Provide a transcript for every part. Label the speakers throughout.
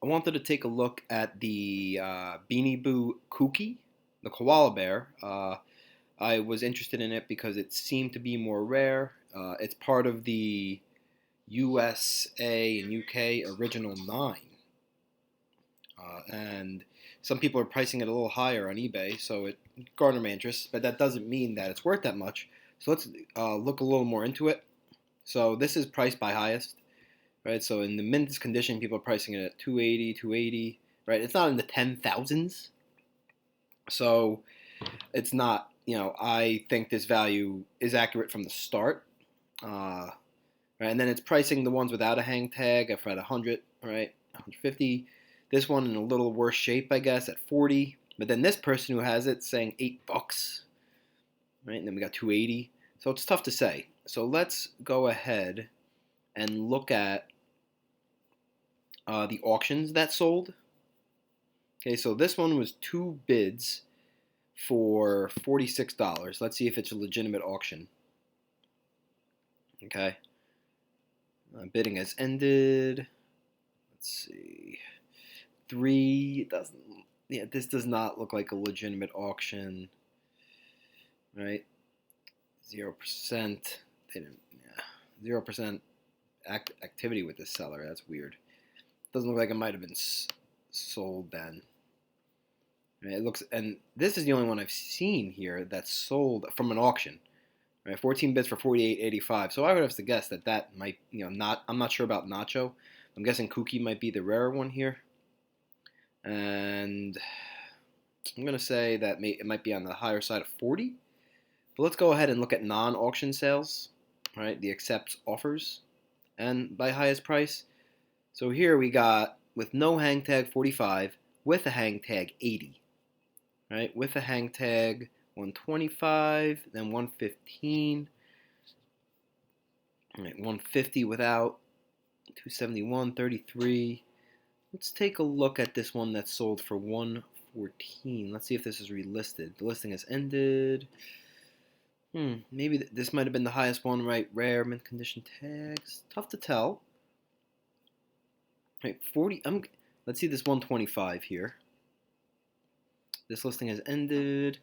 Speaker 1: I wanted to take a look at the Beanie Boo Kooky, the koala bear. I was interested in it because it seemed to be more rare. It's part of the USA and UK original 9. And some people are pricing it a little higher on eBay, so it garnered my interest, but that doesn't mean that it's worth that much. So let's look a little more into it. So this is priced by highest, right? So in the mint condition, people are pricing it at 280, 280, right? It's not in the 10,000s. So it's not, I think this value is accurate from the start. Right? And then it's pricing the ones without a hang tag at 100, right? 150. This one in a little worse shape, I guess, at 40. But then this person who has it saying $8, right? And then we got 280. So it's tough to say. So let's go ahead and look at the auctions that sold. Okay, so this one was 2 bids for $46. Let's see if it's a legitimate auction. Okay. Bidding has ended. Let's see. 3 doesn't. Yeah, this does not look like a legitimate auction, right? 0%. They didn't. Yeah, 0% activity with this seller. That's weird. Doesn't look like it might have been sold then. Right, it looks, and this is the only one I've seen here that's sold from an auction. Right, 14 bids for 48.85. So I would have to guess that might, not. I'm not sure about Nacho. I'm guessing Kooky might be the rarer one here, and I'm gonna say that it might be on the higher side of 40. But let's go ahead and look at non-auction sales. Right, the accepts offers, and by highest price. So here we got with no hang tag 45, with a hang tag 80. Right, with a hang tag 125, then 115, all right, 150 without, 271, 33. Let's take a look at this one that sold for 114. Let's see if this is relisted. The listing has ended. Maybe this might have been the highest one, right? Rare, mint condition tags. Tough to tell. Right, 40. Let's see this 125 here. This listing has ended.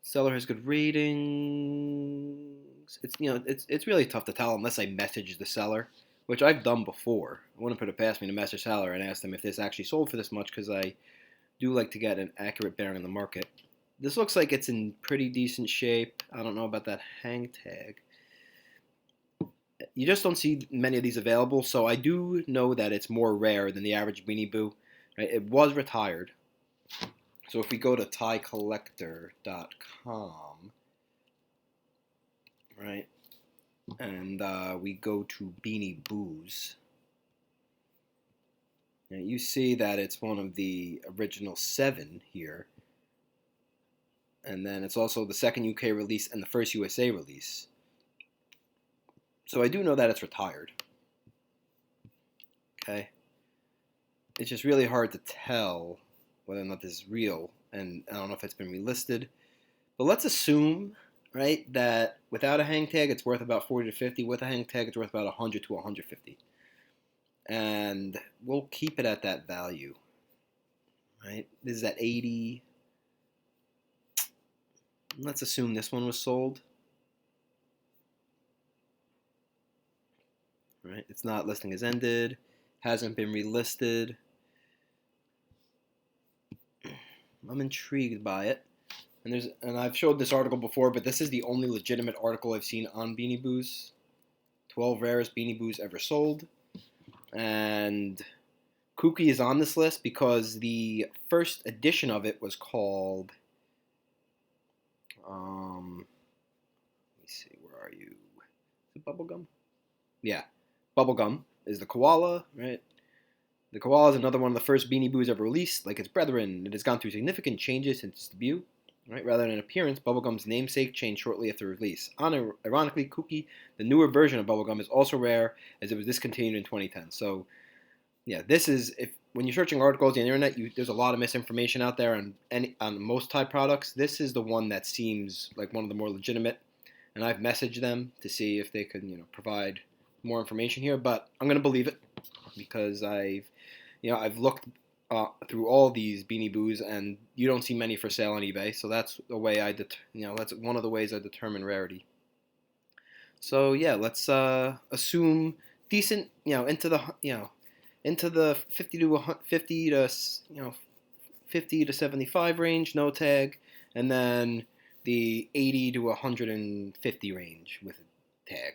Speaker 1: Seller has good ratings. It's really tough to tell unless I message the seller, which I've done before. I wouldn't put it past me to message seller and ask them if this actually sold for this much because I do like to get an accurate bearing on the market. This looks like it's in pretty decent shape. I don't know about that hang tag. You just don't see many of these available, so I do know that it's more rare than the average Beanie Boo. Right? It was retired. So if we go to tycollector.com, right, and we go to Beanie Boos, you see that it's one of the original 7 here. And then it's also the second UK release and the first USA release. So I do know that it's retired. Okay. It's just really hard to tell whether or not this is real, and I don't know if it's been relisted. But let's assume, right, that without a hang tag, it's worth about 40 to 50. With a hang tag, it's worth about 100 to 150. And we'll keep it at that value, right? This is at 80. Let's assume this one was sold. Right? It's not, listing has ended, hasn't been relisted. I'm intrigued by it. And I've showed this article before, but this is the only legitimate article I've seen on Beanie Boos. 12 rarest Beanie Boos ever sold. And Kooky is on this list because the first edition of it was called let me see, where are you? Is it Bubblegum? Yeah. Bubblegum is the koala, right? The koala is another one of the first Beanie Boos ever released. Like its brethren, it has gone through significant changes since its debut. Right? Rather than appearance, Bubblegum's namesake changed shortly after release. Ironically, Kooky, the newer version of Bubblegum, is also rare as it was discontinued in 2010. So, yeah, this is, when you're searching articles on the internet, there's a lot of misinformation out there on most Thai products. This is the one that seems like one of the more legitimate, and I've messaged them to see if they could, provide more information here. But I'm going to believe it because I've I've looked through all these Beanie Boos, and you don't see many for sale on eBay. So that's the way that's one of the ways I determine rarity. So yeah, let's assume decent, into the 50 to 50 to 75 range, no tag, and then the 80 to 150 range with a tag.